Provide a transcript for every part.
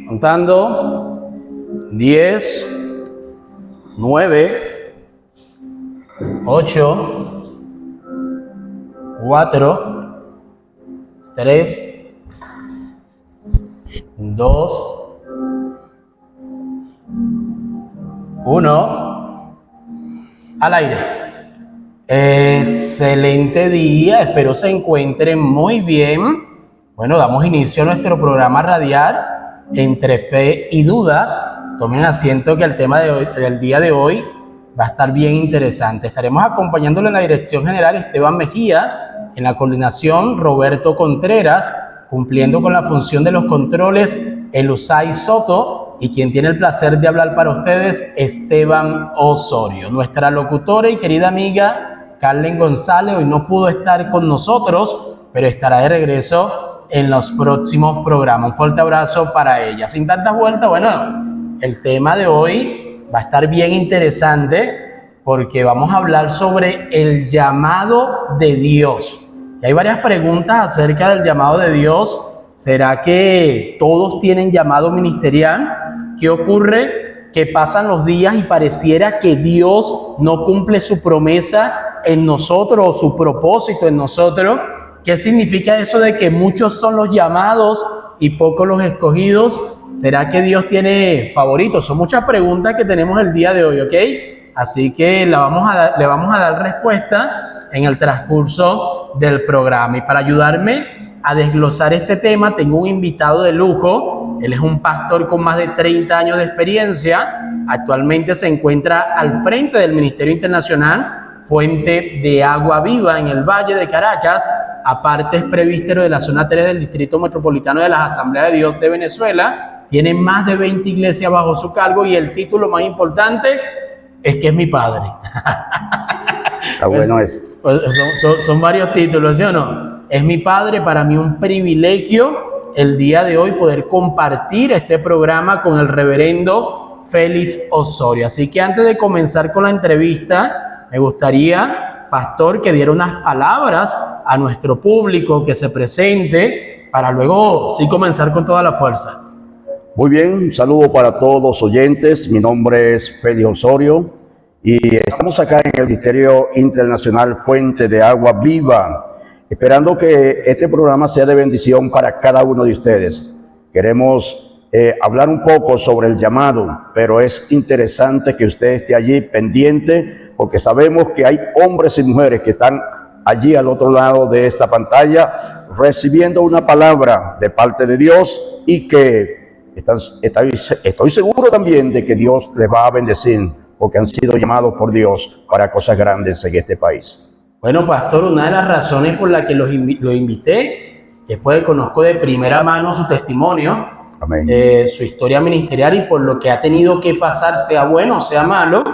Contando. 10, 9, 8, 4, 3, 2, 1. Al aire. Excelente día, espero se encuentren muy bien. Bueno, damos inicio a nuestro programa radial Entre Fe y Dudas. Tomen asiento que el tema del día de hoy va a estar bien interesante. Estaremos acompañándolo en la dirección general Esteban Mejía, en la coordinación Roberto Contreras, cumpliendo con la función de los controles Elusay Soto, y quien tiene el placer de hablar para ustedes, Esteban Osorio. Nuestra locutora y querida amiga Carlen González hoy no pudo estar con nosotros, pero estará de regreso en los próximos programas. Un fuerte abrazo para ella. Sin tantas vueltas, bueno, el tema de hoy va a estar bien interesante porque vamos a hablar sobre el llamado de Dios. Y hay varias preguntas acerca del llamado de Dios. ¿Será que todos tienen llamado ministerial? ¿Qué ocurre? Que pasan los días y pareciera que Dios no cumple su promesa en nosotros o su propósito en nosotros. ¿Qué significa eso de que muchos son los llamados y pocos los escogidos? ¿Será que Dios tiene favoritos? Son muchas preguntas que tenemos el día de hoy, ¿ok? Así que le vamos a dar respuesta en el transcurso del programa. Y para ayudarme a desglosar este tema, tengo un invitado de lujo. Él es un pastor con más de 30 años de experiencia. Actualmente se encuentra al frente del Ministerio Internacional Fuente de Agua Viva en el Valle de Caracas. Aparte es presbítero de la zona 3 del Distrito Metropolitano de las Asambleas de Dios de Venezuela. Tiene más de 20 iglesias bajo su cargo y el título más importante es que es mi padre. Está bueno eso. Son varios títulos, ¿sí o no? Es mi padre, para mí un privilegio el día de hoy poder compartir este programa con el reverendo Félix Osorio. Así que antes de comenzar con la entrevista, me gustaría, pastor, que diera unas palabras a nuestro público, que se presente, para luego sí comenzar con toda la fuerza. Muy bien, un saludo para todos los oyentes. Mi nombre es Félix Osorio y estamos acá en el Ministerio Internacional Fuente de Agua Viva, esperando que este programa sea de bendición para cada uno de ustedes. Queremos hablar un poco sobre el llamado, pero es interesante que usted esté allí pendiente, porque sabemos que hay hombres y mujeres que están allí al otro lado de esta pantalla recibiendo una palabra de parte de Dios y que estoy seguro también de que Dios les va a bendecir porque han sido llamados por Dios para cosas grandes en este país. Bueno, pastor, una de las razones por la que lo invité, después conozco de primera mano su testimonio, su historia ministerial y por lo que ha tenido que pasar, sea bueno o sea malo,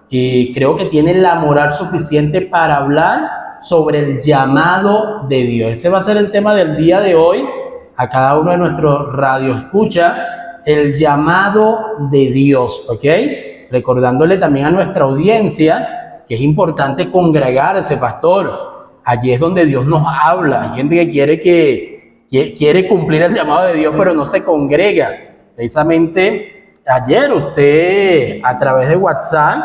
y creo que tiene la moral suficiente para hablar sobre el llamado de Dios. Ese va a ser el tema del día de hoy. A cada uno de nuestros radioescucha, el llamado de Dios, ¿ok? Recordándole también a nuestra audiencia que es importante congregarse, pastor. Allí es donde Dios nos habla. Hay gente que quiere cumplir el llamado de Dios, pero no se congrega. Precisamente ayer usted, a través de WhatsApp,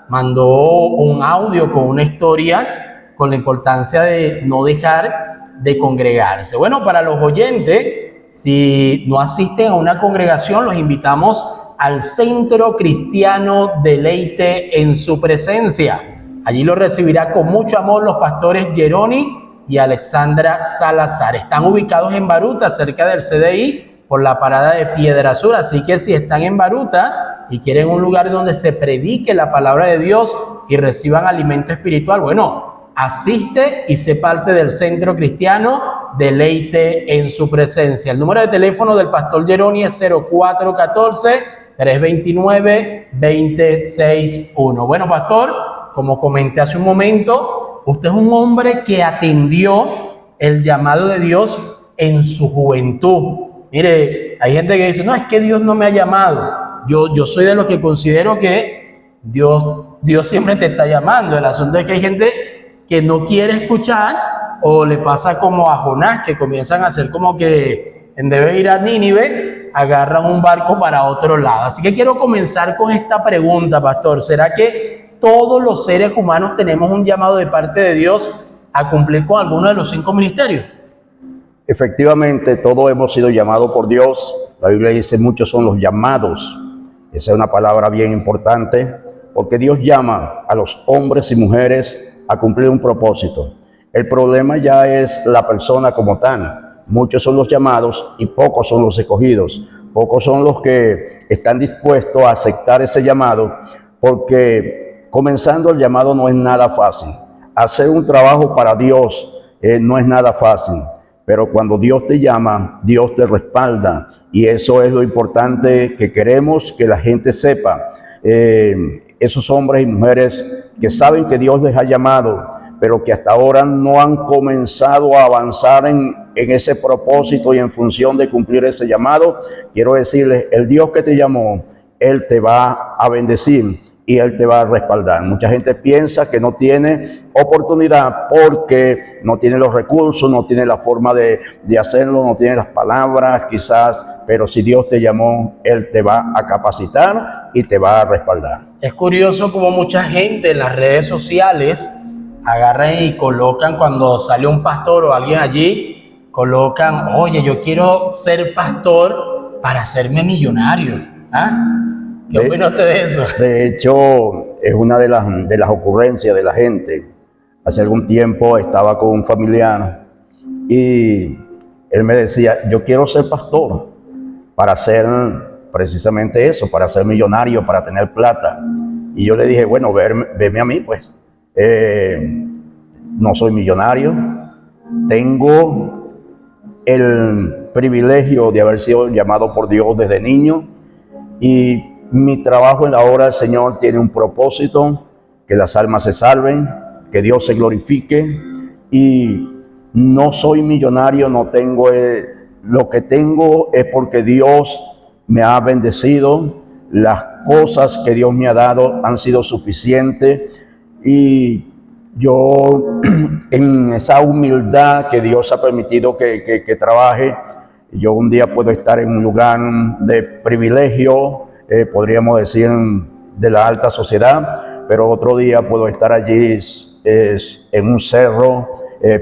mandó un audio con una historia con la importancia de no dejar de congregarse. Bueno, para los oyentes, si no asisten a una congregación, los invitamos al Centro Cristiano Deleite en su presencia. Allí lo recibirá con mucho amor los pastores Jeroni y Alexandra Salazar. Están ubicados en Baruta, cerca del CDI, por la parada de Piedra Sur. Así que si están en Baruta y quieren un lugar donde se predique la palabra de Dios y reciban alimento espiritual, bueno, asiste y sé parte del Centro Cristiano Deleite en su presencia. El número de teléfono del pastor Jeroni es 0414-329-261. Bueno, pastor, como comenté hace un momento, usted es un hombre que atendió el llamado de Dios en su juventud. Mire, hay gente que dice, no, es que Dios no me ha llamado. Yo soy de los que considero que Dios siempre te está llamando. El asunto es que hay gente que no quiere escuchar, o le pasa como a Jonás, que comienzan a hacer como que en vez de ir a Nínive, agarran un barco para otro lado. Así que quiero comenzar con esta pregunta, pastor. ¿Será que todos los seres humanos tenemos un llamado de parte de Dios a cumplir con alguno de los 5 ministerios? Efectivamente, todos hemos sido llamados por Dios. La Biblia dice, muchos son los llamados. Esa es una palabra bien importante, porque Dios llama a los hombres y mujeres a cumplir un propósito. El problema ya es la persona como tal. Muchos son los llamados y pocos son los escogidos. Pocos son los que están dispuestos a aceptar ese llamado, porque comenzando el llamado no es nada fácil. Hacer un trabajo para Dios no es nada fácil. Pero cuando Dios te llama, Dios te respalda. Y eso es lo importante que queremos que la gente sepa. Esos hombres y mujeres que saben que Dios les ha llamado, pero que hasta ahora no han comenzado a avanzar en ese propósito y en función de cumplir ese llamado, quiero decirles, el Dios que te llamó, Él te va a bendecir y Él te va a respaldar. Mucha gente piensa que no tiene oportunidad porque no tiene los recursos, no tiene la forma de hacerlo, no tiene las palabras quizás, pero si Dios te llamó, Él te va a capacitar y te va a respaldar. Es curioso cómo mucha gente en las redes sociales agarran y colocan, cuando sale un pastor o alguien allí, colocan, oye, yo quiero ser pastor para hacerme millonario. ¿Ah? ¿Qué opina usted de eso? De hecho, es una de las ocurrencias de la gente. Hace algún tiempo estaba con un familiar y él me decía, yo quiero ser pastor para hacer precisamente eso, para ser millonario, para tener plata. Y yo le dije, bueno, veme a mí, pues. No soy millonario, tengo el privilegio de haber sido llamado por Dios desde niño y mi trabajo en la obra del Señor tiene un propósito, que las almas se salven, que Dios se glorifique, y no soy millonario, no tengo, lo que tengo es porque Dios me ha bendecido, las cosas que Dios me ha dado han sido suficientes, y yo en esa humildad que Dios ha permitido que trabaje, yo un día puedo estar en un lugar de privilegio, podríamos decir de la alta sociedad, pero otro día puedo estar allí en un cerro,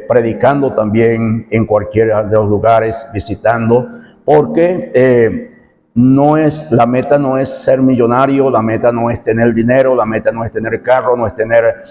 predicando también en cualquiera de los lugares, visitando, porque la meta no es ser millonario, la meta no es tener dinero, la meta no es tener carro, no es tener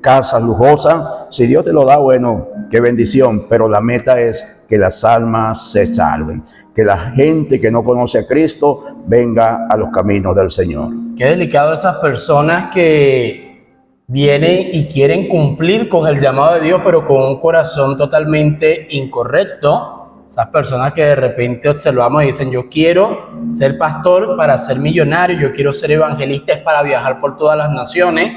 casas lujosas. Si Dios te lo da, bueno, qué bendición, pero la meta es que las almas se salven, que la gente que no conoce a Cristo venga a los caminos del Señor. Qué delicado esas personas que vienen y quieren cumplir con el llamado de Dios, pero con un corazón totalmente incorrecto. Esas personas que de repente observamos y dicen, yo quiero ser pastor para ser millonario, yo quiero ser evangelista para viajar por todas las naciones.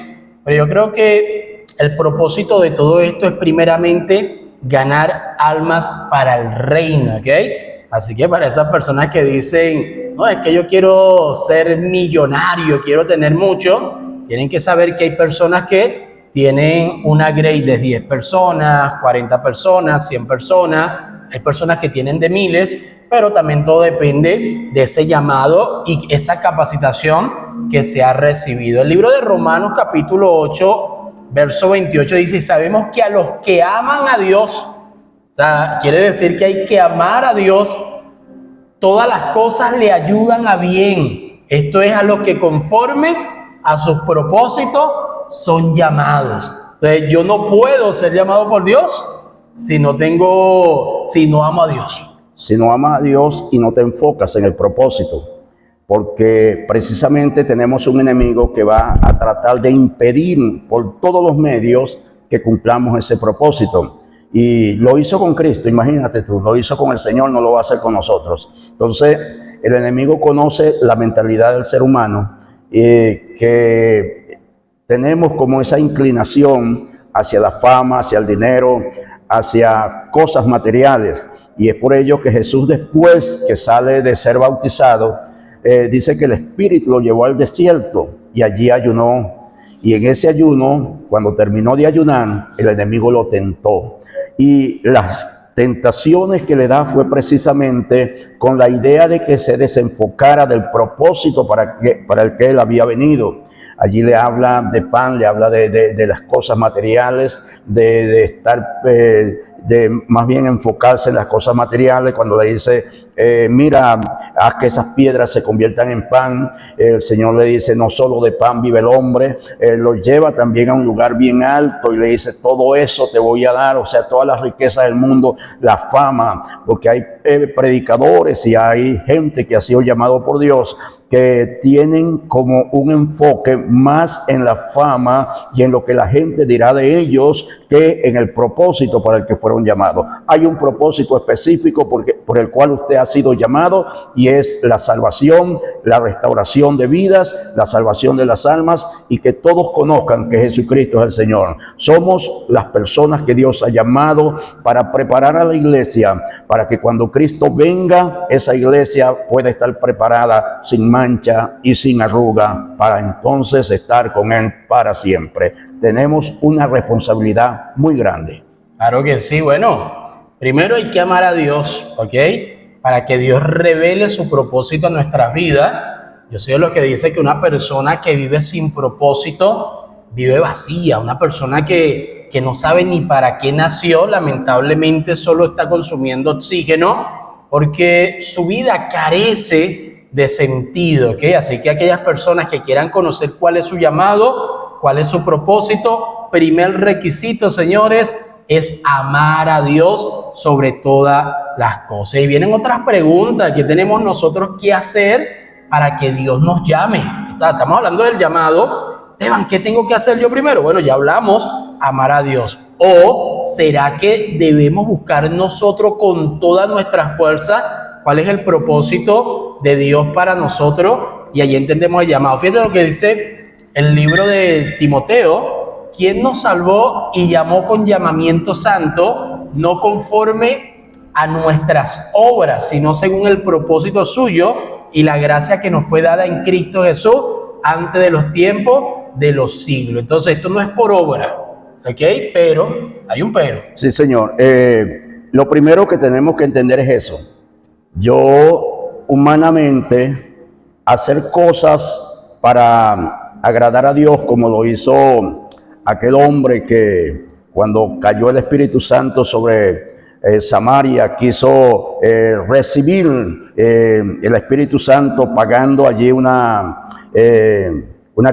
Pero yo creo que el propósito de todo esto es primeramente ganar almas para el reino, ¿ok? Así que para esas personas que dicen, no, es que yo quiero ser millonario, quiero tener mucho, tienen que saber que hay personas que tienen una grade de 10 personas, 40 personas, 100 personas. Hay personas que tienen de miles, pero también todo depende de ese llamado y esa capacitación que se ha recibido. El libro de Romanos capítulo 8, verso 28 dice, y sabemos que a los que aman a Dios, o sea, quiere decir que hay que amar a Dios, todas las cosas le ayudan a bien. Esto es a los que conforme a sus propósitos son llamados. Entonces yo no puedo ser llamado por Dios si no amo a Dios. Si no amas a Dios y no te enfocas en el propósito, porque precisamente tenemos un enemigo que va a tratar de impedir por todos los medios que cumplamos ese propósito. Y lo hizo con Cristo, imagínate tú, lo hizo con el Señor, no lo va a hacer con nosotros. Entonces, el enemigo conoce la mentalidad del ser humano, que tenemos como esa inclinación hacia la fama, hacia el dinero, hacia cosas materiales, y es por ello que Jesús, después que sale de ser bautizado, dice que el Espíritu lo llevó al desierto y allí ayunó, y en ese ayuno, cuando terminó de ayunar, el enemigo lo tentó, y las tentaciones que le da fue precisamente con la idea de que se desenfocara del propósito para el que él había venido. Allí le habla de pan, le habla de las cosas materiales, de estar, de más bien enfocarse en las cosas materiales. Cuando le dice, mira, haz que esas piedras se conviertan en pan, el Señor le dice, no solo de pan vive el hombre, lo lleva también a un lugar bien alto y le dice, todo eso te voy a dar, o sea, todas las riquezas del mundo, la fama, porque hay predicadores y hay gente que ha sido llamado por Dios, que tienen como un enfoque más en la fama y en lo que la gente dirá de ellos que en el propósito para el que fueron llamados. Hay un propósito específico por el cual usted ha sido llamado y es la salvación, la restauración de vidas, la salvación de las almas y que todos conozcan que Jesucristo es el Señor. Somos las personas que Dios ha llamado para preparar a la iglesia para que cuando Cristo venga, esa iglesia pueda estar preparada sin mancha y sin arruga para entonces estar con Él para siempre. Tenemos una responsabilidad muy grande. Claro que sí. Bueno, primero hay que amar a Dios, ¿ok? Para que Dios revele su propósito en nuestras vidas. Yo soy de los que dice que una persona que vive sin propósito vive vacía. Una persona que no sabe ni para qué nació, lamentablemente solo está consumiendo oxígeno porque su vida carece de sentido, ¿ok? Así que aquellas personas que quieran conocer cuál es su llamado, cuál es su propósito, primer requisito, señores, es amar a Dios sobre todas las cosas. Y vienen otras preguntas que tenemos nosotros que hacer para que Dios nos llame. O sea, estamos hablando del llamado. Esteban, ¿qué tengo que hacer yo primero? Bueno, ya hablamos, amar a Dios. ¿O será que debemos buscar nosotros con toda nuestra fuerza cuál es el propósito de Dios para nosotros? Y ahí entendemos el llamado. Fíjate lo que dice el libro de Timoteo: quien nos salvó y llamó con llamamiento santo, no conforme a nuestras obras, sino según el propósito suyo y la gracia que nos fue dada en Cristo Jesús antes de los tiempos de los siglos. Entonces, esto no es por obra, ¿ok? Pero, hay un pero. Sí, señor. Lo primero que tenemos que entender es eso. Yo, humanamente, hacer cosas para agradar a Dios, como lo hizo aquel hombre que cuando cayó el Espíritu Santo sobre Samaria, quiso recibir el Espíritu Santo pagando allí una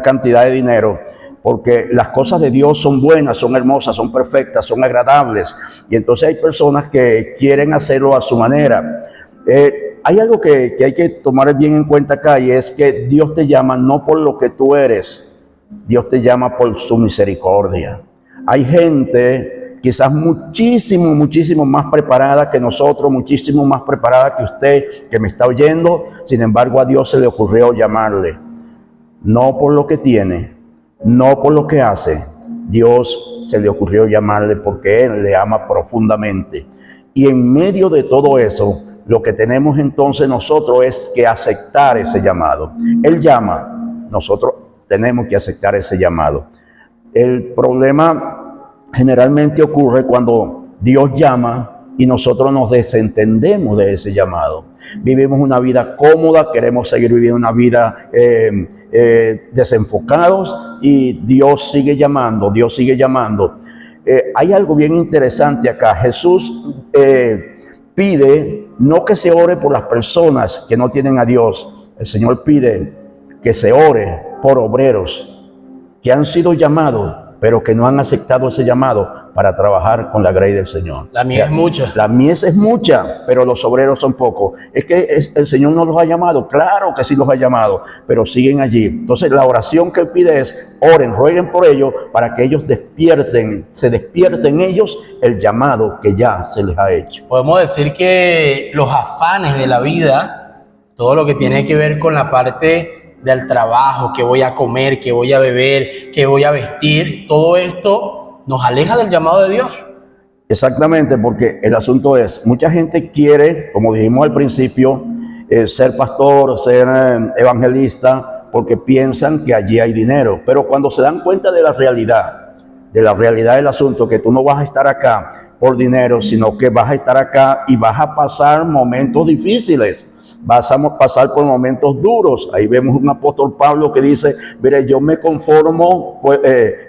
cantidad de dinero, porque las cosas de Dios son buenas, son hermosas, son perfectas, son agradables, y entonces hay personas que quieren hacerlo a su manera. Hay algo que hay que tomar bien en cuenta acá, y es que Dios te llama no por lo que tú eres, Dios te llama por su misericordia. Hay gente quizás muchísimo más preparada que nosotros, muchísimo más preparada que usted que me está oyendo. Sin embargo, a Dios se le ocurrió llamarle, no por lo que tiene, no por lo que hace. Dios se le ocurrió llamarle porque Él le ama profundamente. Y en medio de todo eso, lo que tenemos entonces nosotros es que aceptar ese llamado. Él llama, nosotros tenemos que aceptar ese llamado. El problema generalmente ocurre cuando Dios llama y nosotros nos desentendemos de ese llamado. Vivimos una vida cómoda, queremos seguir viviendo una vida desenfocados, y Dios sigue llamando, Dios sigue llamando. Hay algo bien interesante acá. Jesús pide no que se ore por las personas que no tienen a Dios. El Señor pide que se ore por obreros que han sido llamados, pero que no han aceptado ese llamado para trabajar con la grey del Señor. La mies es mucha. La mies es mucha, pero los obreros son pocos. Es que el Señor no los ha llamado. Claro que sí los ha llamado, pero siguen allí. Entonces la oración que Él pide es: oren, rueguen por ellos para que ellos se despierten ellos el llamado que ya se les ha hecho. Podemos decir que los afanes de la vida, todo lo que tiene que ver con la parte del trabajo, que voy a comer, que voy a beber, que voy a vestir, todo esto nos aleja del llamado de Dios. Exactamente, porque el asunto es, mucha gente quiere, como dijimos al principio, ser pastor, ser evangelista, porque piensan que allí hay dinero. Pero cuando se dan cuenta de la realidad del asunto, que tú no vas a estar acá por dinero, sino que vas a estar acá y vas a pasar momentos difíciles. Vas a pasar por momentos duros. Ahí vemos un apóstol Pablo que dice, mire, yo me conformo pues,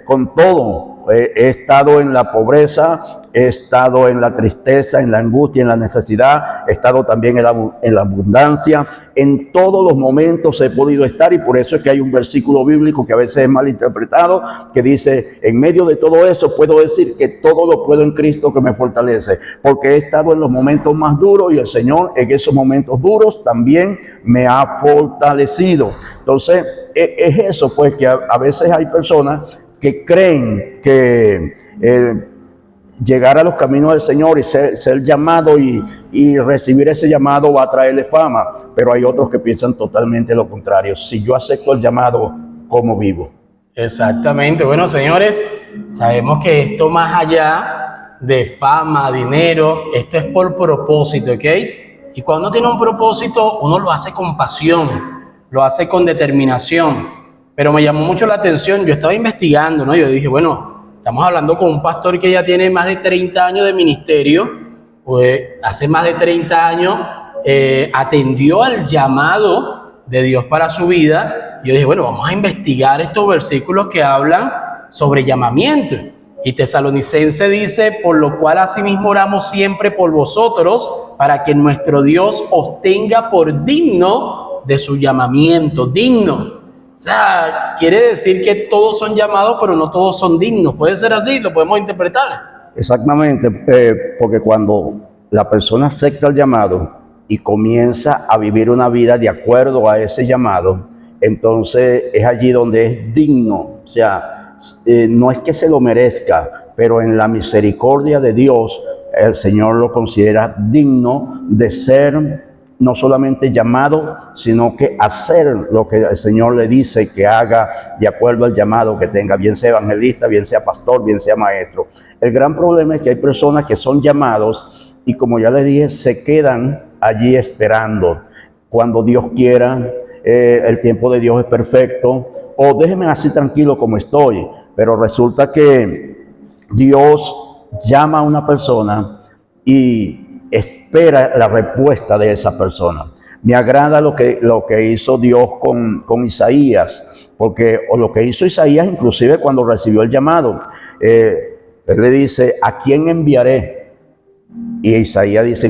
con todo. He estado en la pobreza, he estado en la tristeza, en la angustia, en la necesidad, he estado también en la abundancia. En todos los momentos he podido estar, y por eso es que hay un versículo bíblico que a veces es mal interpretado, que dice, en medio de todo eso puedo decir que todo lo puedo en Cristo que me fortalece, porque he estado en los momentos más duros y el Señor en esos momentos duros también me ha fortalecido. Entonces, es eso, pues, que a veces hay personas que creen que llegar a los caminos del Señor y ser llamado y recibir ese llamado va a traerle fama, pero hay otros que piensan totalmente lo contrario. Si yo acepto el llamado, ¿cómo vivo? Exactamente. Bueno, señores, sabemos que esto más allá de fama, dinero, esto es por propósito, ¿ok? Y cuando uno tiene un propósito, uno lo hace con pasión, lo hace con determinación. Pero me llamó mucho la atención, yo estaba investigando, ¿no? Yo dije, bueno, estamos hablando con un pastor que ya tiene más de 30 años de ministerio, pues hace más de 30 años atendió al llamado de Dios para su vida. Y yo dije, bueno, vamos a investigar estos versículos que hablan sobre llamamiento. Y Tesalonicense dice, por lo cual asimismo oramos siempre por vosotros, para que nuestro Dios os tenga por digno de su llamamiento, digno. O sea, quiere decir que todos son llamados, pero no todos son dignos. ¿Puede ser así? ¿Lo podemos interpretar? Exactamente, porque cuando la persona acepta el llamado y comienza a vivir una vida de acuerdo a ese llamado, entonces es allí donde es digno. O sea, no es que se lo merezca, pero en la misericordia de Dios, el Señor lo considera digno de ser no solamente llamado, sino que hacer lo que el Señor le dice que haga de acuerdo al llamado que tenga, bien sea evangelista, bien sea pastor, bien sea maestro. El gran problema es que hay personas que son llamados y, como ya les dije, se quedan allí esperando. Cuando Dios quiera, el tiempo de Dios es perfecto, o déjenme así tranquilo como estoy. Pero resulta que Dios llama a una persona y espera la respuesta de esa persona. Me agrada lo que hizo Dios con Isaías, porque o lo que hizo Isaías inclusive cuando recibió el llamado. Él le dice, ¿a quién enviaré? Y Isaías dice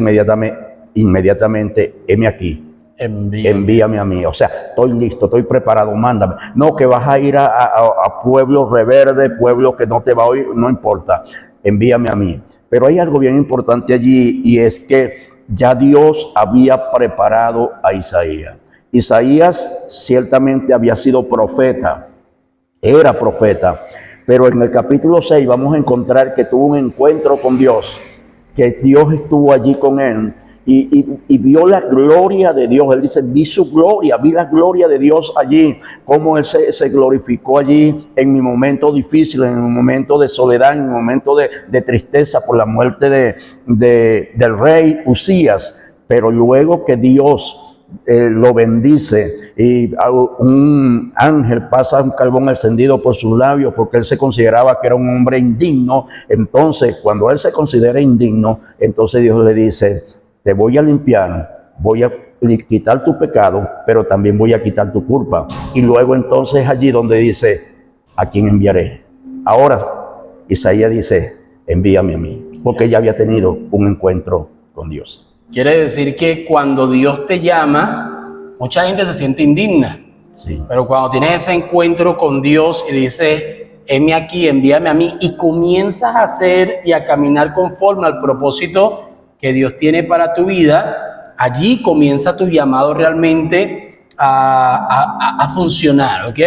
inmediatamente, heme aquí. Envíame a mí. O sea, estoy listo, estoy preparado, mándame. No que vas a ir a pueblo reverde, pueblo que no te va a oír, no importa, envíame a mí. Pero hay algo bien importante allí, y es que ya Dios había preparado a Isaías. Isaías ciertamente había sido profeta, era profeta, pero en el capítulo 6 vamos a encontrar que tuvo un encuentro con Dios, que Dios estuvo allí con él y vio la gloria de Dios. Él dice, vi su gloria, vi la gloria de Dios allí, cómo Él se glorificó allí en mi momento difícil, en mi momento de soledad, en mi momento de tristeza por la muerte del rey Usías. Pero luego que Dios lo bendice y un ángel pasa un carbón encendido por sus labios porque él se consideraba que era un hombre indigno, entonces cuando él se considera indigno, entonces Dios le dice, te voy a limpiar, voy a quitar tu pecado, pero también voy a quitar tu culpa. Y luego entonces allí donde dice, ¿a quién enviaré? Ahora Isaías dice, envíame a mí, porque ya había tenido un encuentro con Dios. Quiere decir que cuando Dios te llama, mucha gente se siente indigna. Sí. Pero cuando tienes ese encuentro con Dios y dices, heme aquí, envíame a mí, y comienzas a hacer y a caminar conforme al propósito que Dios tiene para tu vida, allí comienza tu llamado realmente a funcionar, ¿ok?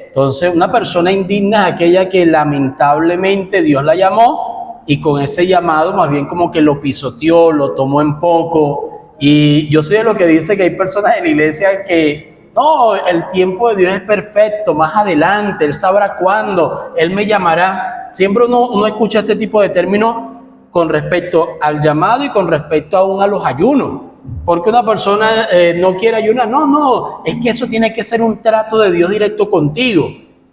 Entonces, una persona indigna es aquella que lamentablemente Dios la llamó y con ese llamado más bien como que lo pisoteó, lo tomó en poco. Y yo soy de lo que dice que hay personas en la iglesia que no, el tiempo de Dios es perfecto, más adelante, Él sabrá cuándo, Él me llamará. Siempre uno escucha este tipo de términos con respecto al llamado y con respecto aún a los ayunos. Porque una persona no quiere ayunar. No, es que eso tiene que ser un trato de Dios directo contigo.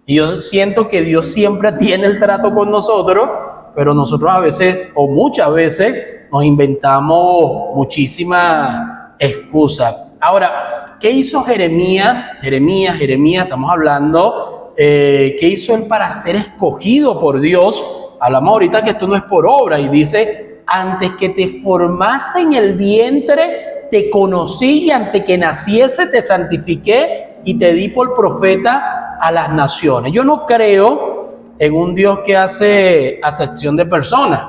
Y yo siento que Dios siempre tiene el trato con nosotros, pero nosotros a veces o muchas veces nos inventamos muchísimas excusas. Ahora, ¿qué hizo Jeremías? Jeremías, estamos hablando, ¿qué hizo él para ser escogido por Dios? Hablamos ahorita que esto no es por obra y dice, antes que te formase en el vientre, te conocí y antes que naciese te santifiqué y te di por profeta a las naciones. Yo no creo en un Dios que hace acepción de personas.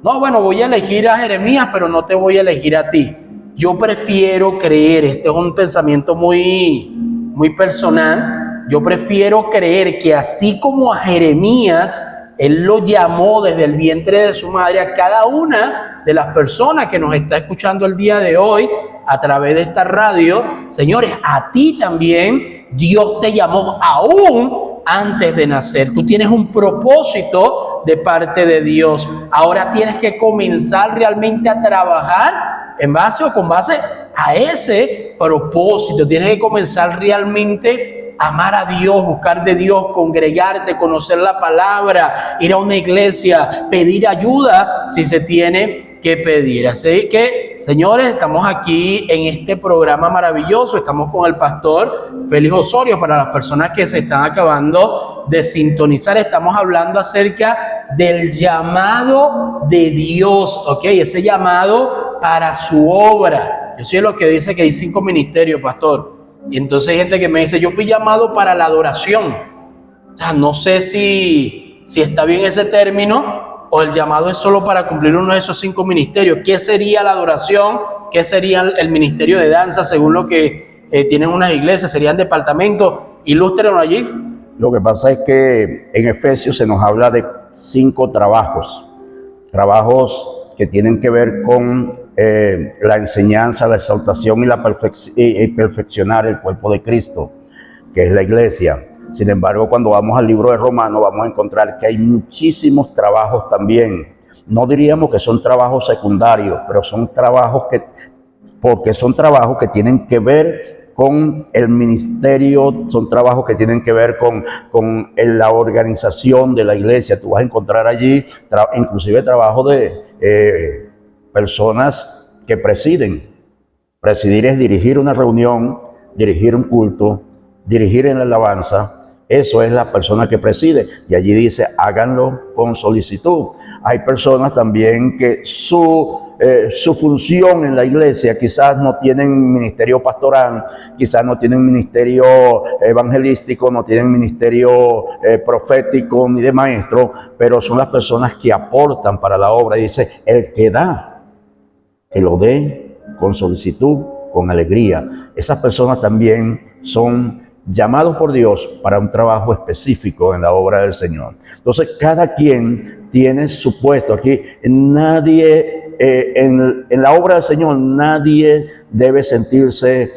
No, bueno, voy a elegir a Jeremías, pero no te voy a elegir a ti. Yo prefiero creer, esto es un pensamiento muy personal, yo prefiero creer que así como a Jeremías, él lo llamó desde el vientre de su madre, a cada una de las personas que nos está escuchando el día de hoy a través de esta radio, señores, a ti también Dios te llamó aún antes de nacer. Tú tienes un propósito de parte de Dios. Ahora tienes que comenzar realmente a trabajar en base o con base a ese propósito. Tienes que comenzar realmente a amar a Dios, buscar de Dios, congregarte, conocer la palabra, ir a una iglesia, pedir ayuda si se tiene que pedir. Así que, señores, estamos aquí en este programa maravilloso. Estamos con el pastor Félix Osorio. Para las personas que se están acabando de sintonizar, estamos hablando acerca del llamado de Dios, ¿ok? Ese llamado para su obra. Yo soy lo que dice que hay 5 ministerios, pastor. Y entonces hay gente que me dice, yo fui llamado para la adoración. O sea, no sé si está bien ese término o el llamado es solo para cumplir uno de esos 5 ministerios. ¿Qué sería la adoración? ¿Qué sería el ministerio de danza según lo que tienen unas iglesias? ¿Serían departamentos? Ilústrenlo allí. Lo que pasa es que en Efesios se nos habla de 5 trabajos que tienen que ver con la enseñanza, la exaltación y perfeccionar el cuerpo de Cristo, que es la iglesia. Sin embargo, cuando vamos al libro de Romanos, vamos a encontrar que hay muchísimos trabajos también. No diríamos que son trabajos secundarios, pero son trabajos porque son trabajos que tienen que ver con el ministerio, son trabajos que tienen que ver con la organización de la iglesia. Tú vas a encontrar allí inclusive trabajo de personas que presiden. Presidir es dirigir una reunión, dirigir un culto, dirigir en la alabanza. Eso es la persona que preside. Y allí dice, háganlo con solicitud. Hay personas también que su función en la iglesia quizás no tienen ministerio pastoral, quizás no tienen ministerio evangelístico, no tienen ministerio profético ni de maestro, pero son las personas que aportan para la obra. Y dice, el que da, que lo dé con solicitud, con alegría. Esas personas también son llamados por Dios para un trabajo específico en la obra del Señor. Entonces, cada quien tiene su puesto. Aquí nadie, en la obra del Señor, nadie debe sentirse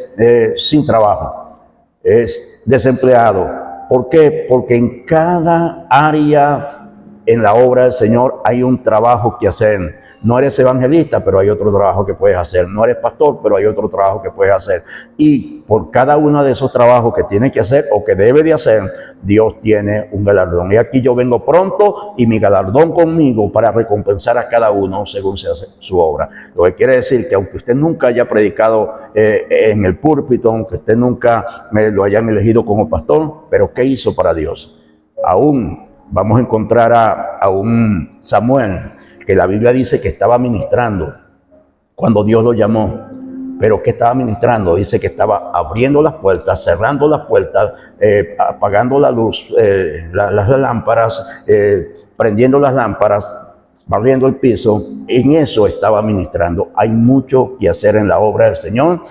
sin trabajo, es desempleado. ¿Por qué? Porque en cada área en la obra del Señor hay un trabajo que hacer. No eres evangelista, pero hay otro trabajo que puedes hacer. No eres pastor, pero hay otro trabajo que puedes hacer. Y por cada uno de esos trabajos que tiene que hacer o que debe de hacer, Dios tiene un galardón. Y aquí yo vengo pronto y mi galardón conmigo para recompensar a cada uno según se hace su obra. Lo que quiere decir que aunque usted nunca haya predicado en el púlpito, aunque usted nunca lo hayan elegido como pastor, pero ¿qué hizo para Dios? Aún vamos a encontrar a un Samuel, que la Biblia dice que estaba ministrando cuando Dios lo llamó. Pero ¿qué estaba ministrando? Dice que estaba abriendo las puertas, cerrando las puertas, apagando la luz, las lámparas, prendiendo las lámparas, barriendo el piso. En eso estaba ministrando. Hay mucho que hacer en la obra del Señor,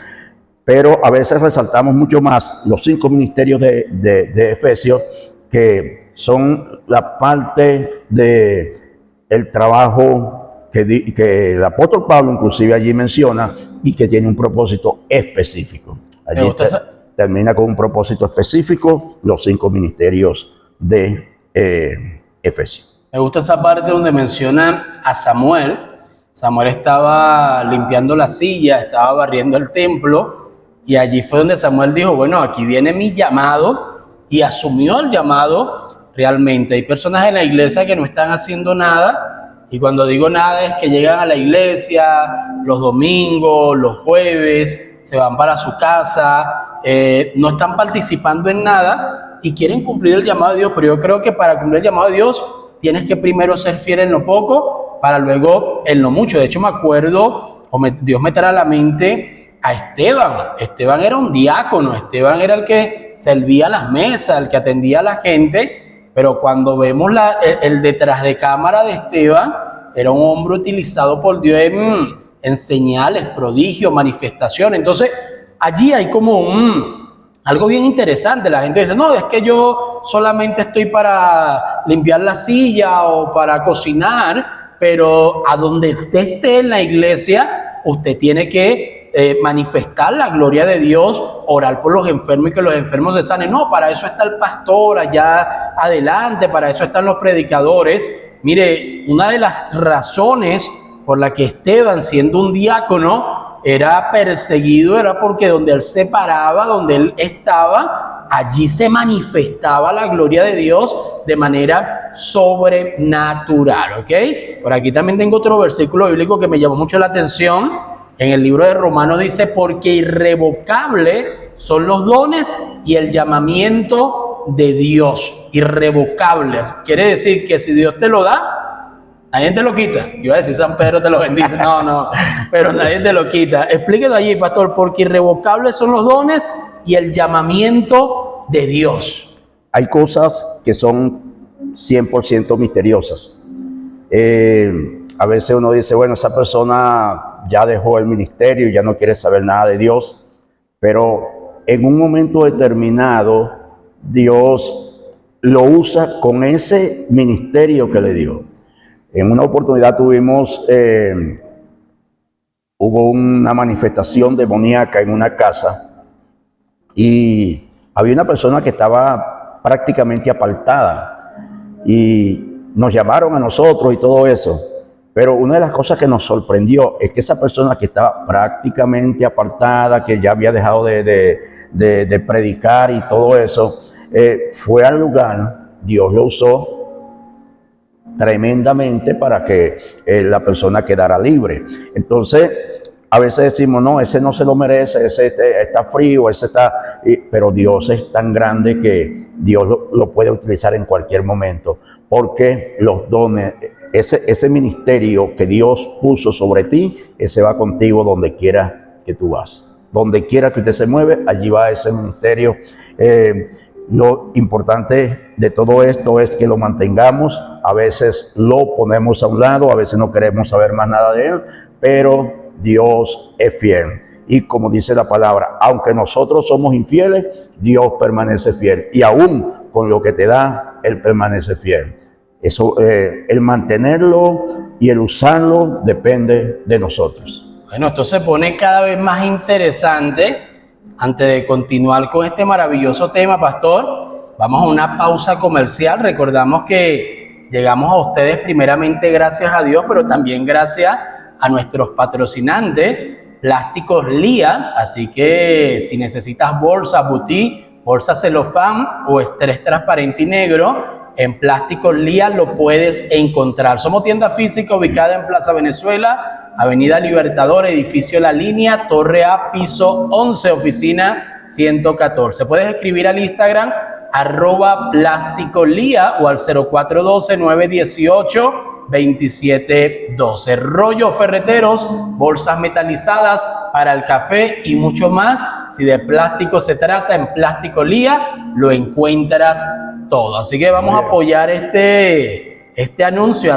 pero a veces resaltamos mucho más los 5 ministerios de Efesios, que son la parte de el trabajo que el apóstol Pablo inclusive allí menciona y que tiene un propósito específico. Allí termina con un propósito específico los 5 ministerios de Efesios. Me gusta esa parte donde menciona a Samuel. Samuel estaba limpiando la silla, estaba barriendo el templo y allí fue donde Samuel dijo, bueno, aquí viene mi llamado, y asumió el llamado. Realmente hay personas en la iglesia que no están haciendo nada Y cuando digo nada es que llegan a la iglesia los domingos, los jueves, se van para su casa, no están participando en nada y quieren cumplir el llamado de Dios. Pero yo creo que para cumplir el llamado de Dios tienes que primero ser fiel en lo poco para luego en lo mucho. De hecho, me acuerdo, Dios me trae a la mente a Esteban. Esteban era un diácono, Esteban era el que servía las mesas, el que atendía a la gente, pero cuando vemos el detrás de cámara de Esteban, era un hombre utilizado por Dios en señales, prodigios, manifestaciones. Entonces, allí hay como algo bien interesante. La gente dice, no, es que yo solamente estoy para limpiar la silla o para cocinar, pero a donde usted esté en la iglesia, usted tiene que manifestar la gloria de Dios, orar por los enfermos y que los enfermos se sanen. No, para eso está el pastor allá adelante, para eso están los predicadores. Mire, una de las razones por la que Esteban, siendo un diácono, era perseguido, era porque donde él se paraba, donde él estaba, allí se manifestaba la gloria de Dios de manera sobrenatural, ¿ok? Por aquí también tengo otro versículo bíblico que me llamó mucho la atención. En el libro de Romanos dice, porque irrevocable son los dones y el llamamiento de Dios. Irrevocables. Quiere decir que si Dios te lo da, nadie te lo quita. Yo iba a decir San Pedro te lo bendice. No, pero nadie te lo quita. Explíquelo allí, pastor, porque irrevocables son los dones y el llamamiento de Dios. Hay cosas que son 100% misteriosas. A veces uno dice, bueno, esa persona ya dejó el ministerio, ya no quiere saber nada de Dios, pero en un momento determinado Dios lo usa con ese ministerio que le dio. En una oportunidad hubo una manifestación demoníaca en una casa y había una persona que estaba prácticamente apartada y nos llamaron a nosotros y todo eso. Pero una de las cosas que nos sorprendió es que esa persona que estaba prácticamente apartada, que ya había dejado de predicar y todo eso, fue al lugar, Dios lo usó tremendamente para que la persona quedara libre. Entonces, a veces decimos, no, ese no se lo merece, ese está frío, ese está... Pero Dios es tan grande que Dios lo puede utilizar en cualquier momento, porque los dones... Ese ministerio que Dios puso sobre ti, ese va contigo donde quiera que tú vas. Donde quiera que usted se mueve, allí va ese ministerio. Lo importante de todo esto es que lo mantengamos. A veces lo ponemos a un lado, a veces no queremos saber más nada de él, pero Dios es fiel. Y como dice la palabra, aunque nosotros somos infieles, Dios permanece fiel. Y aún con lo que te da, Él permanece fiel. Eso, el mantenerlo y el usarlo depende de nosotros. Bueno, esto se pone cada vez más interesante. Antes de continuar con este maravilloso tema, pastor, vamos a una pausa comercial. Recordamos que llegamos a ustedes primeramente gracias a Dios, pero también gracias a nuestros patrocinantes, Plásticos Lía. Así que si necesitas bolsa boutique, bolsa celofán o estrés transparente y negro, en Plásticos Lía lo puedes encontrar. Somos tienda física ubicada en Plaza Venezuela, Avenida Libertador, edificio La Línea, Torre A, piso 11, oficina 114. Puedes escribir al Instagram @Plásticos Lía o al 0412-918-2712. Rollos ferreteros, bolsas metalizadas para el café y mucho más. Si de plástico se trata, en Plásticos Lía lo encuentras todo. Así que vamos a apoyar este anuncio,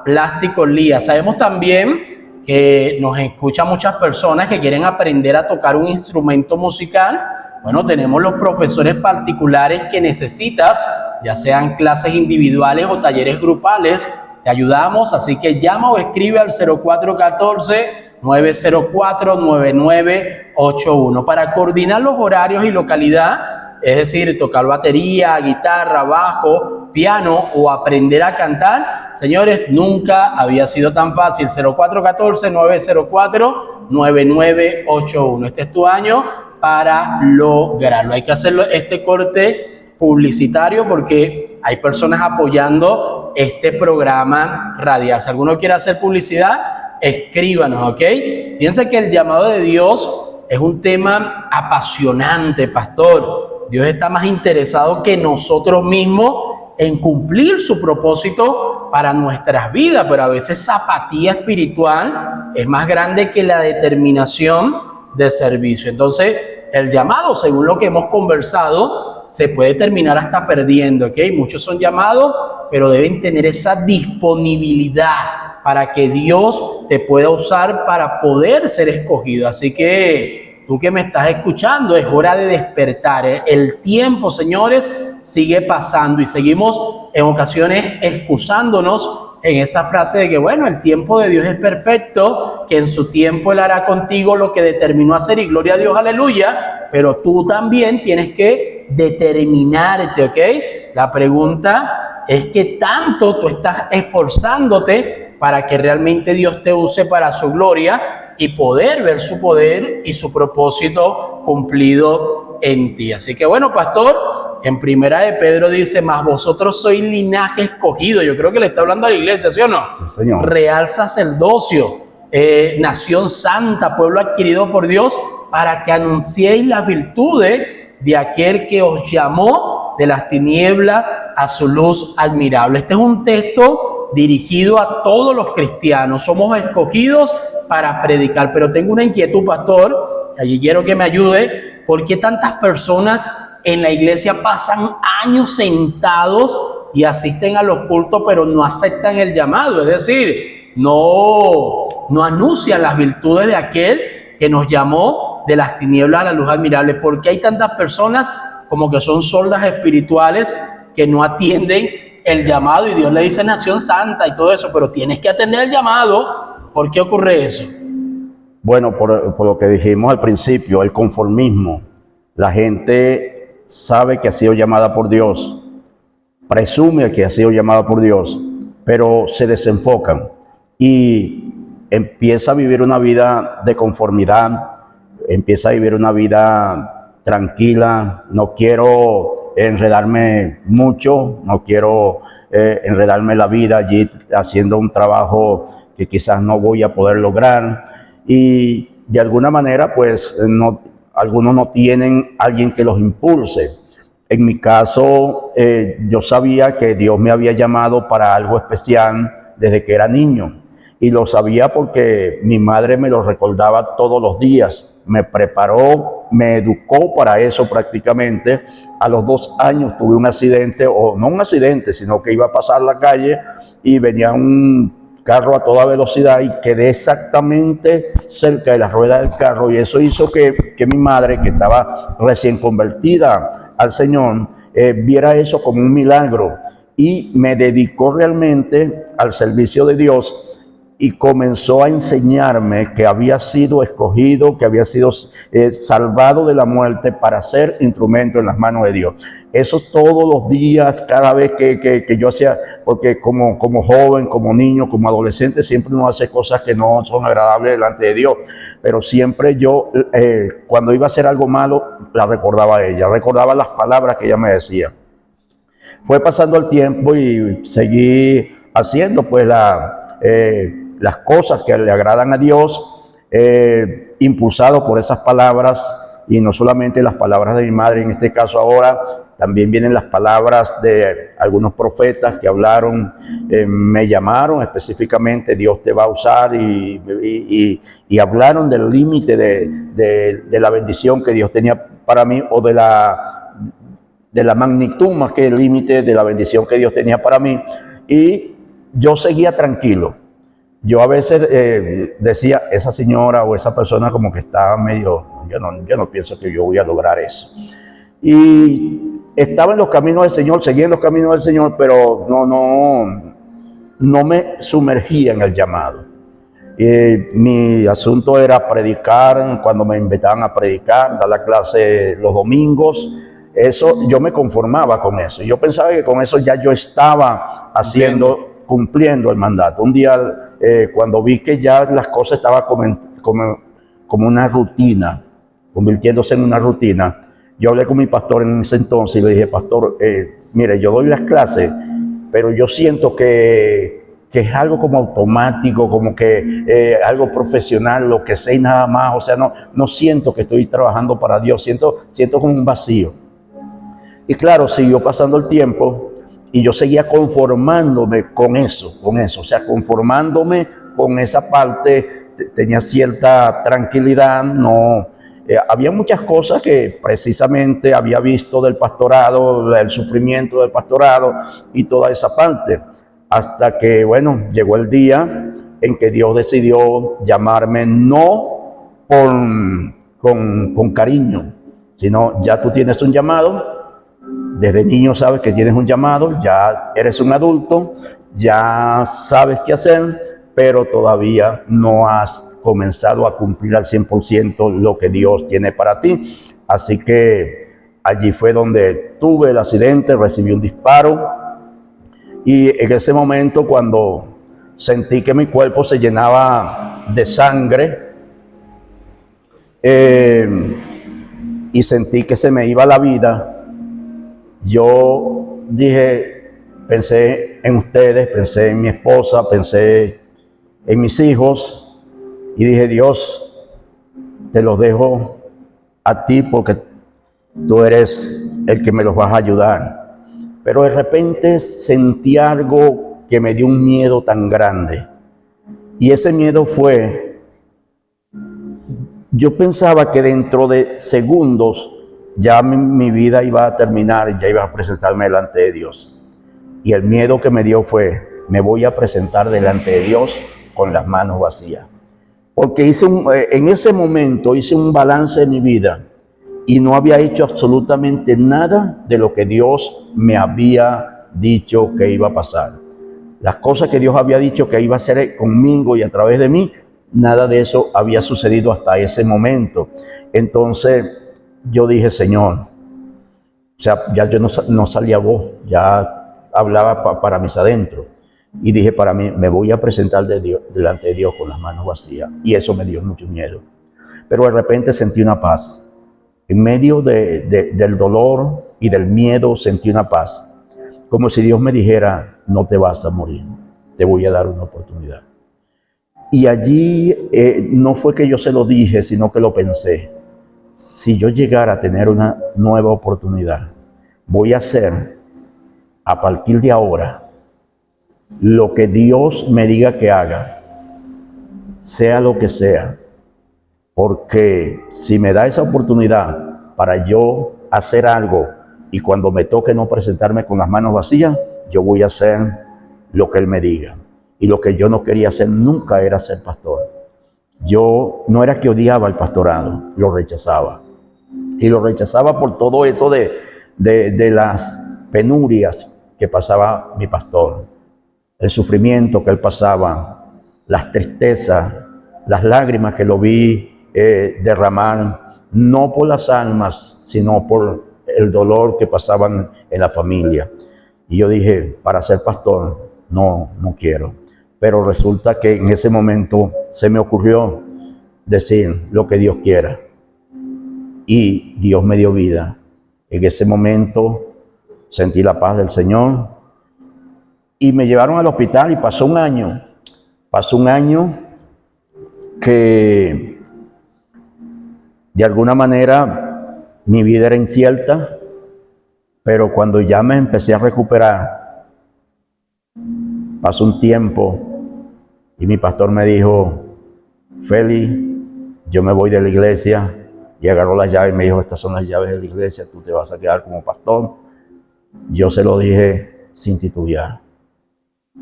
@Plásticos Lía. Sabemos también que nos escuchan muchas personas que quieren aprender a tocar un instrumento musical. Bueno, tenemos los profesores particulares que necesitas, ya sean clases individuales o talleres grupales. Te ayudamos, así que llama o escribe al 0414-904-9981 para coordinar los horarios y localidad. Es decir, tocar batería, guitarra, bajo, piano o aprender a cantar. Señores, nunca había sido tan fácil. 0414-904-9981. Este es tu año para lograrlo. Hay que hacerlo este corte publicitario porque hay personas apoyando este programa radial. Si alguno quiere hacer publicidad, escríbanos, ¿ok? Fíjense que el llamado de Dios es un tema apasionante, pastor. Dios está más interesado que nosotros mismos en cumplir su propósito para nuestras vidas, pero a veces esa apatía espiritual es más grande que la determinación de servicio. Entonces, el llamado, según lo que hemos conversado, se puede terminar hasta perdiendo, ¿ok? Muchos son llamados, pero deben tener esa disponibilidad para que Dios te pueda usar para poder ser escogido. Así que tú que me estás escuchando, es hora de despertar, ¿eh? El tiempo, señores, sigue pasando y seguimos en ocasiones excusándonos en esa frase de que, bueno, el tiempo de Dios es perfecto, que en su tiempo Él hará contigo lo que determinó hacer y gloria a Dios, aleluya, pero tú también tienes que determinarte, ¿ok? La pregunta es que tanto tú estás esforzándote para que realmente Dios te use para su gloria y poder ver su poder y su propósito cumplido en ti. Así que bueno, pastor, en Primera de Pedro dice, mas vosotros sois linaje escogido. Yo creo que le está hablando a la iglesia, ¿sí o no? Sí, señor. Real sacerdocio, nación santa, pueblo adquirido por Dios, para que anunciéis las virtudes de aquel que os llamó de las tinieblas a su luz admirable. Este es un texto dirigido a todos los cristianos. Somos escogidos para predicar, pero tengo una inquietud, pastor, y allí quiero que me ayude. ¿Por qué tantas personas en la iglesia pasan años sentados y asisten a los cultos, pero no aceptan el llamado? Es decir, no anuncian las virtudes de aquel que nos llamó de las tinieblas a la luz admirable. ¿Por qué hay tantas personas como que son soldas espirituales que no atienden el llamado? Y Dios le dice nación santa y todo eso, pero tienes que atender el llamado. ¿Por qué ocurre eso? Bueno, por lo que dijimos al principio, el conformismo. La gente sabe que ha sido llamada por Dios, presume que ha sido llamada por Dios, pero se desenfocan y empieza a vivir una vida de conformidad, empieza a vivir una vida tranquila. No quiero enredarme mucho, no quiero enredarme la vida allí haciendo un trabajo que quizás no voy a poder lograr, y de alguna manera pues algunos no tienen alguien que los impulse. En mi caso, yo sabía que Dios me había llamado para algo especial desde que era niño, y lo sabía porque mi madre me lo recordaba todos los días. Me preparó, me educó para eso prácticamente. A los 2 años tuve un accidente, o no un accidente, sino que iba a pasar la calle y venía un carro a toda velocidad y quedé exactamente cerca de la rueda del carro, y eso hizo que mi madre, que estaba recién convertida al Señor, viera eso como un milagro y me dedicó realmente al servicio de Dios, y comenzó a enseñarme que había sido escogido, que había sido salvado de la muerte para ser instrumento en las manos de Dios. Eso todos los días, cada vez que yo hacía, porque como joven, como niño, como adolescente, siempre uno hace cosas que no son agradables delante de Dios, pero siempre yo, cuando iba a hacer algo malo, la recordaba a ella, recordaba las palabras que ella me decía. Fue pasando el tiempo y seguí haciendo pues las cosas que le agradan a Dios, impulsado por esas palabras, y no solamente las palabras de mi madre, en este caso ahora, también vienen las palabras de algunos profetas que hablaron, me llamaron específicamente, Dios te va a usar, y hablaron del límite de la bendición que Dios tenía para mí, o de la magnitud más que el límite de la bendición que Dios tenía para mí, y yo seguía tranquilo. Yo a veces decía, esa señora o esa persona como que estaba medio, yo no pienso que yo voy a lograr eso. Y estaba en los caminos del Señor, seguía en los caminos del Señor, pero no me sumergía en el llamado. Mi asunto era predicar, cuando me invitaban a predicar, dar la clase los domingos. Eso, yo me conformaba con eso. Yo pensaba que con eso ya yo estaba cumpliendo el mandato. Un día, cuando vi que ya las cosas estaban como una rutina, convirtiéndose en una rutina, yo hablé con mi pastor en ese entonces y le dije, pastor, mire, yo doy las clases pero yo siento que es algo como automático, como que algo profesional, lo que sé y nada más. O sea, no siento que estoy trabajando para Dios, siento como un vacío. Y claro, siguió pasando el tiempo y yo seguía conformándome con eso, o sea, conformándome con esa parte. Tenía cierta tranquilidad, no. Había muchas cosas que precisamente había visto del pastorado, el sufrimiento del pastorado y toda esa parte. Hasta que, bueno, llegó el día en que Dios decidió llamarme, no con cariño, sino ya tú tienes un llamado. Desde niño sabes que tienes un llamado, ya eres un adulto, ya sabes qué hacer, pero todavía no has comenzado a cumplir al 100% lo que Dios tiene para ti. Así que allí fue donde tuve el accidente, recibí un disparo y en ese momento, cuando sentí que mi cuerpo se llenaba de sangre y sentí que se me iba la vida, yo dije, pensé en ustedes, pensé en mi esposa, pensé en mis hijos y dije, Dios, te los dejo a ti porque tú eres el que me los vas a ayudar. Pero de repente sentí algo que me dio un miedo tan grande. Y ese miedo fue, yo pensaba que dentro de segundos ya mi vida iba a terminar, ya iba a presentarme delante de Dios. Y el miedo que me dio fue, me voy a presentar delante de Dios con las manos vacías. Porque en ese momento hice un balance de mi vida y no había hecho absolutamente nada de lo que Dios me había dicho que iba a pasar. Las cosas que Dios había dicho que iba a hacer conmigo y a través de mí, nada de eso había sucedido hasta ese momento. Entonces yo dije, Señor, o sea, ya yo no salía voz, ya hablaba para mis adentros. Y dije para mí, me voy a presentar delante de Dios con las manos vacías. Y eso me dio mucho miedo. Pero de repente sentí una paz. En medio del dolor y del miedo sentí una paz. Como si Dios me dijera, no te vas a morir, te voy a dar una oportunidad. Y allí no fue que yo se lo dije, sino que lo pensé. Si yo llegara a tener una nueva oportunidad, voy a hacer a partir de ahora lo que Dios me diga que haga, sea lo que sea, porque si me da esa oportunidad para yo hacer algo y cuando me toque no presentarme con las manos vacías, yo voy a hacer lo que Él me diga. Y lo que yo no quería hacer nunca era ser pastor. Yo no era que odiaba el pastorado, lo rechazaba. Y lo rechazaba por todo eso de las penurias que pasaba mi pastor. El sufrimiento que él pasaba, las tristezas, las lágrimas que lo vi derramar, no por las almas, sino por el dolor que pasaban en la familia. Y yo dije, para ser pastor, no quiero. Pero resulta que en ese momento se me ocurrió decir lo que Dios quiera. Y Dios me dio vida. En ese momento sentí la paz del Señor. Y me llevaron al hospital y pasó un año. Pasó un año que de alguna manera mi vida era incierta, pero cuando ya me empecé a recuperar, pasó un tiempo y mi pastor me dijo, Feli, yo me voy de la iglesia, y agarró las llaves y me dijo, estas son las llaves de la iglesia, tú te vas a quedar como pastor. Yo se lo dije sin titubear,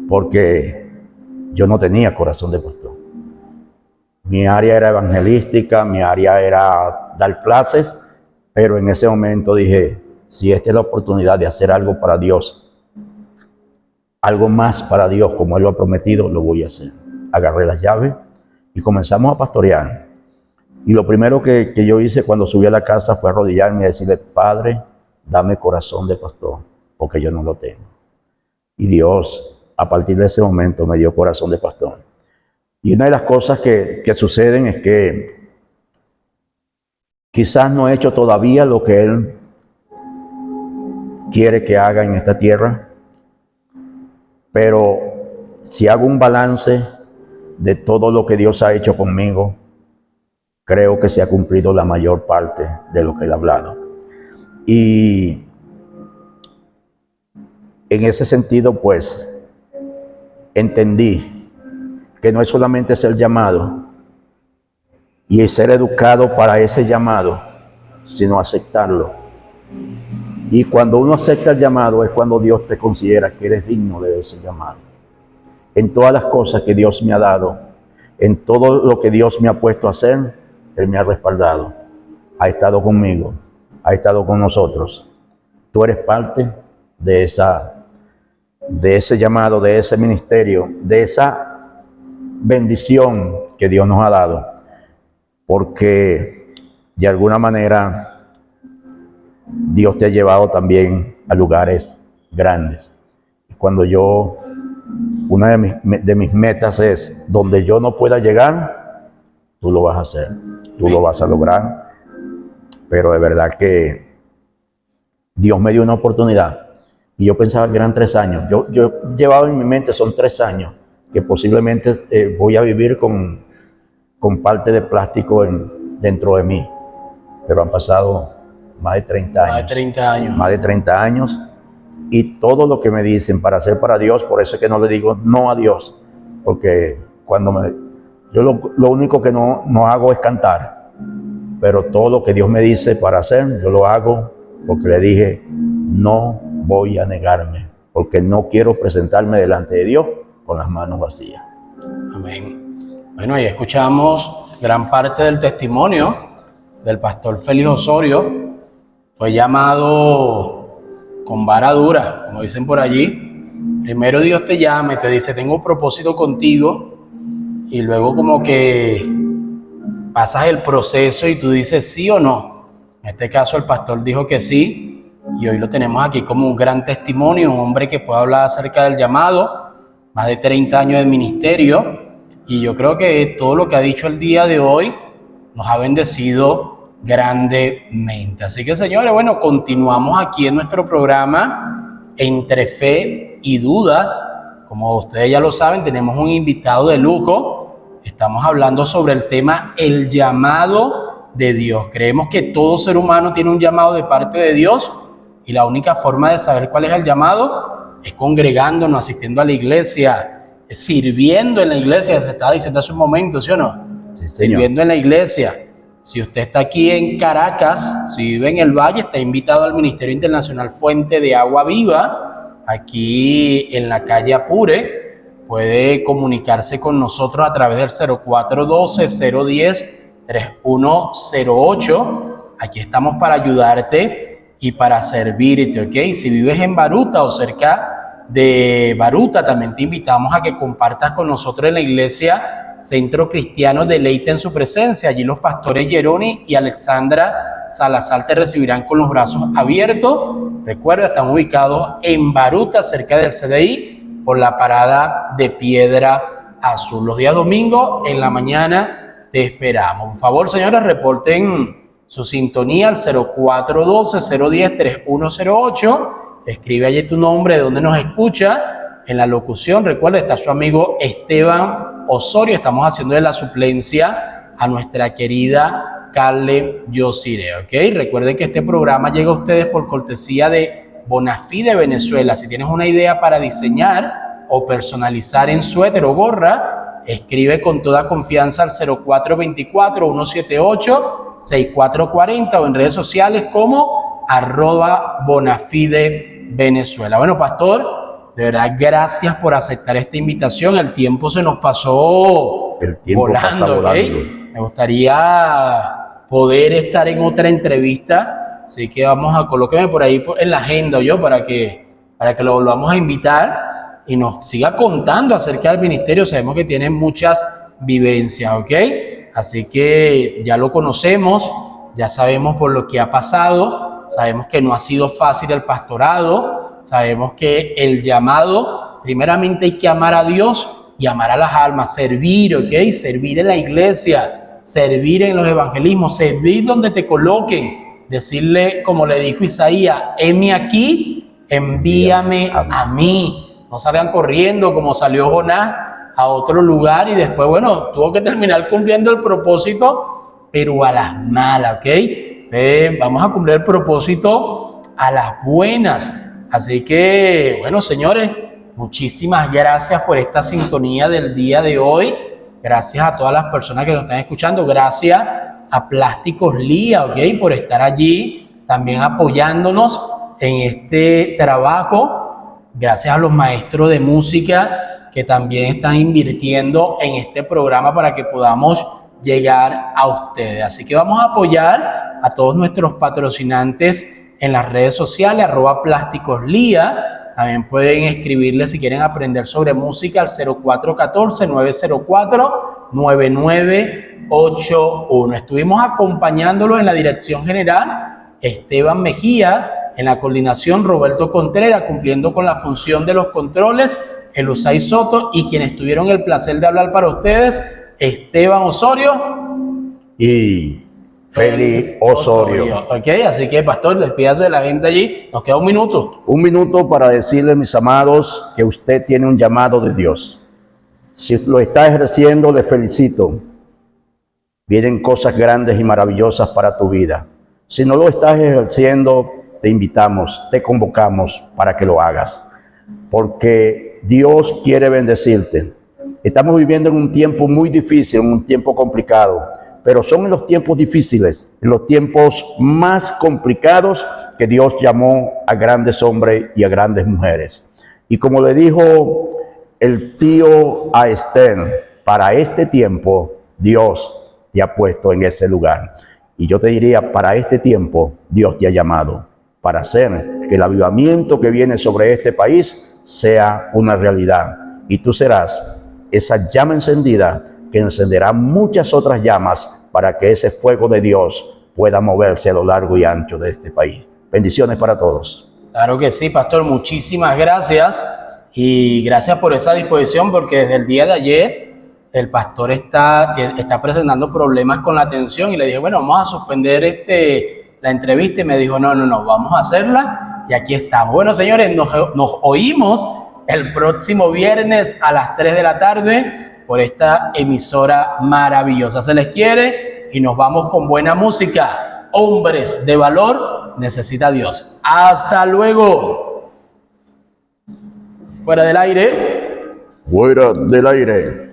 porque yo no tenía corazón de pastor. Mi área era evangelística, mi área era dar clases, pero en ese momento dije, si esta es la oportunidad de hacer algo para Dios, algo más para Dios como Él lo ha prometido, lo voy a hacer. Agarré las llaves y comenzamos a pastorear. Y lo primero que yo hice cuando subí a la casa fue arrodillarme y decirle, Padre, dame corazón de pastor, porque yo no lo tengo. Y Dios, a partir de ese momento, me dio corazón de pastor. Y una de las cosas que suceden es que quizás no he hecho todavía lo que Él quiere que haga en esta tierra, pero si hago un balance de todo lo que Dios ha hecho conmigo, creo que se ha cumplido la mayor parte de lo que Él ha hablado. Y en ese sentido, pues, entendí que no es solamente ser llamado y ser educado para ese llamado, sino aceptarlo. Y cuando uno acepta el llamado es cuando Dios te considera que eres digno de ese llamado. En todas las cosas que Dios me ha dado, en todo lo que Dios me ha puesto a hacer, Él me ha respaldado, ha estado conmigo, ha estado con nosotros. Tú eres parte de ese llamado, de ese ministerio, de esa bendición que Dios nos ha dado, porque de alguna manera Dios te ha llevado también a lugares grandes. Cuando una de mis metas es, donde yo no pueda llegar, tú lo vas a hacer, tú lo vas a lograr. Pero de verdad que Dios me dio una oportunidad y yo pensaba que eran 3 años. Yo llevaba en mi mente, son 3 años, que posiblemente voy a vivir con parte de plástico dentro de mí. Pero han pasado más de 30 años. Más de 30 años. Más de 30 años. Y todo lo que me dicen para hacer para Dios, por eso es que no le digo no a Dios. Porque yo lo único que no hago es cantar. Pero todo lo que Dios me dice para hacer, yo lo hago porque le dije, no voy a negarme. Porque no quiero presentarme delante de Dios con las manos vacías. Amén. Bueno, ahí escuchamos gran parte del testimonio del pastor Félix Osorio. Fue llamado con vara dura, como dicen por allí. Primero Dios te llama y te dice, tengo un propósito contigo. Y luego como que pasas el proceso y tú dices sí o no. En este caso el pastor dijo que sí. Y hoy lo tenemos aquí como un gran testimonio, un hombre que puede hablar acerca del llamado, más de 30 años de ministerio. Y yo creo que todo lo que ha dicho el día de hoy nos ha bendecido grandemente. Así que, señores, bueno, continuamos aquí en nuestro programa Entre Fe y Dudas. Como ustedes ya lo saben, tenemos un invitado de lujo. Estamos hablando sobre el tema el llamado de Dios. Creemos que todo ser humano tiene un llamado de parte de Dios y la única forma de saber cuál es el llamado es congregándonos, asistiendo a la iglesia, sirviendo en la iglesia. Se estaba diciendo hace un momento, ¿sí o no? Sí, señor. Sirviendo en la iglesia. Si usted está aquí en Caracas, si vive en el Valle, está invitado al Ministerio Internacional Fuente de Agua Viva, aquí en la calle Apure. Puede comunicarse con nosotros a través del 0412-010-3108. Aquí estamos para ayudarte y para servirte, ¿ok? Si vives en Baruta o cerca de Baruta, también te invitamos a que compartas con nosotros en la iglesia Centro Cristiano Deleite en su presencia. Allí los pastores Jeroni y Alexandra Salazar te recibirán con los brazos abiertos. Recuerda, están ubicados en Baruta, cerca del CDI, por la parada de Piedra Azul. Los días domingos en la mañana te esperamos. Por favor, señores, reporten su sintonía al 0412-010-3108. Escribe allí tu nombre, de dónde nos escucha. En la locución, recuerda, está su amigo Esteban Osorio. Estamos haciendo de la suplencia a nuestra querida Carle Yosire, ¿ok? Recuerden que este programa llega a ustedes por cortesía de Bonafide Venezuela. Si tienes una idea para diseñar o personalizar en suéter o gorra, escribe con toda confianza al 0424-178-6440 o en redes sociales como @Bonafide Venezuela. Bueno, pastor, de verdad, gracias por aceptar esta invitación. El tiempo se nos pasó volando, ¿ok? Me gustaría poder estar en otra entrevista, así que vamos a colocarme por ahí en la agenda para que lo volvamos a invitar y nos siga contando acerca del ministerio. Sabemos que tiene muchas vivencias, ¿ok? Así que ya lo conocemos, ya sabemos por lo que ha pasado, sabemos que no ha sido fácil el pastorado. Sabemos que el llamado, primeramente hay que amar a Dios y amar a las almas, servir, ¿ok? Servir en la iglesia, servir en los evangelismos, servir donde te coloquen. Decirle, como le dijo Isaías, heme aquí, envíame a mí. no salgan corriendo como salió Jonás a otro lugar y después, bueno, tuvo que terminar cumpliendo el propósito, pero a las malas, ¿ok? Entonces, vamos a cumplir el propósito a las buenas. Así que, bueno, señores, muchísimas gracias por esta sintonía del día de hoy. Gracias a todas las personas que nos están escuchando. Gracias a Plásticos Lía, ¿ok? Por estar allí, también apoyándonos en este trabajo. Gracias a los maestros de música que también están invirtiendo en este programa para que podamos llegar a ustedes. Así que vamos a apoyar a todos nuestros patrocinantes en las redes sociales, @Plásticos Lía. También pueden escribirle si quieren aprender sobre música al 0414-904-9981. Estuvimos acompañándolo en la dirección general Esteban Mejía, en la coordinación Roberto Contreras, cumpliendo con la función de los controles Elusay Soto, y quienes tuvieron el placer de hablar para ustedes, Esteban Osorio y Feli Osorio. Ok, así que pastor, despídase de la gente allí. Nos queda un minuto. Un minuto para decirles, mis amados, que usted tiene un llamado de Dios. Si lo está ejerciendo, le felicito. Vienen cosas grandes y maravillosas para tu vida. Si no lo estás ejerciendo, te invitamos, te convocamos para que lo hagas. Porque Dios quiere bendecirte. Estamos viviendo en un tiempo muy difícil, en un tiempo complicado. Pero son en los tiempos difíciles, en los tiempos más complicados, que Dios llamó a grandes hombres y a grandes mujeres. Y como le dijo el tío a Esther, para este tiempo Dios te ha puesto en ese lugar. Y yo te diría, para este tiempo Dios te ha llamado para hacer que el avivamiento que viene sobre este país sea una realidad. Y tú serás esa llama encendida que encenderá muchas otras llamas para que ese fuego de Dios pueda moverse a lo largo y ancho de este país. Bendiciones para todos. Claro que sí, pastor, muchísimas gracias, y gracias por esa disposición, porque desde el día de ayer el pastor está presentando problemas con la atención, y le dije, bueno, vamos a suspender la entrevista, y me dijo, no, vamos a hacerla, y aquí estamos. Bueno, señores, nos oímos el próximo viernes a las 3 de la tarde por esta emisora maravillosa. Se les quiere y nos vamos con buena música. Hombres de valor necesita Dios. Hasta luego. Fuera del aire. Fuera del aire.